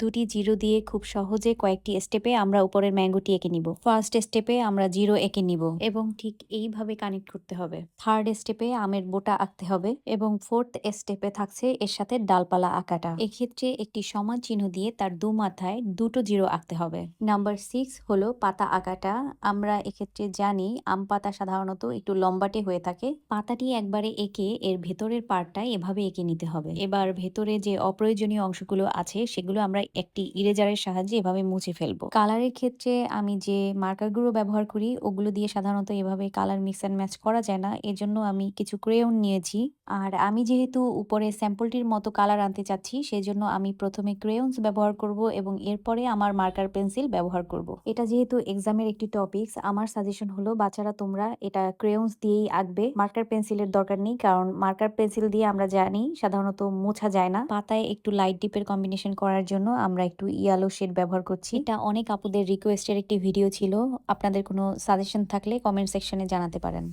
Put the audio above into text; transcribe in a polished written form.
দুটি জিরো দিয়ে খুব সহজে কয়েকটি স্টেপে আমরা উপরের ম্যাঙ্গোটি এঁকে নিব। ফার্স্ট স্টেপে আমরা জিরো এঁকে নিব এবং ঠিক এইভাবে কানেক্ট করতে হবে। থার্ড স্টেপে আমের বোটা আঁকতে হবে এবং ফোর্থ স্টেপে থাকছে এর সাথে ডালপালা আঁকাটা। এক্ষেত্রে একটি সমান চিহ্ন দিয়ে তার দু মাথায় দুটো জিরো আঁকতে হবে। নাম্বার 6 হলো পাতা আঁকাটা। আমরা এক্ষেত্রে জানি আম পাতা সাধারণত একটু লম্বাটে হয়ে থাকে। পাতাটি একবারে এঁকে এর ভেতরের পার্টটা এভাবে এঁকে নিতে হবে। এবার ভেতরে যে অপ্রয়োজনীয় অংশগুলো আছে সেগুলো আমরা একটি ইরেজারের সাহায্যে এভাবে মুছে ফেলবো। কালারের ক্ষেত্রে আমি যে মার্কারগুলো ব্যবহার করি ওগুলো দিয়ে সাধারণত এভাবে কালার মিক্স অ্যান্ড ম্যাচ করা যায় না। এজন্য আমি কিছু ক্রেয়ন নিয়েছি। আর আমি যেহেতু উপরে স্যাম্পলটির মতো কালার আনতে চাচ্ছি সেজন্য আমি প্রথমে ক্রেয়নস ব্যবহার করব এবং এরপরে আমার মার্কার পেন্সিল ব্যবহার করব। এটা যেহেতু এক্সামের একটি টপিকস, আমার সাজেশন হলো বাচ্চারা তোমরা এটা ক্রেয়নস দিয়েই আঁকবে। মার্কার পেন্সিলের দরকার নেই, কারণ মার্কার পেন্সিল দিয়ে আমরা জানি সাধারণত মোছা যায় না। পাতায় একটু লাইট ডিপের কম্বিনেশন করার জন্য আমরা একটু ইয়েলো শেড ব্যবহার করছি। এটা অনেক আপুদের রিকোয়েস্টের একটি ভিডিও ছিল। আপনাদের কোনো সাজেশন থাকলে কমেন্ট সেকশনে জানাতে পারেন।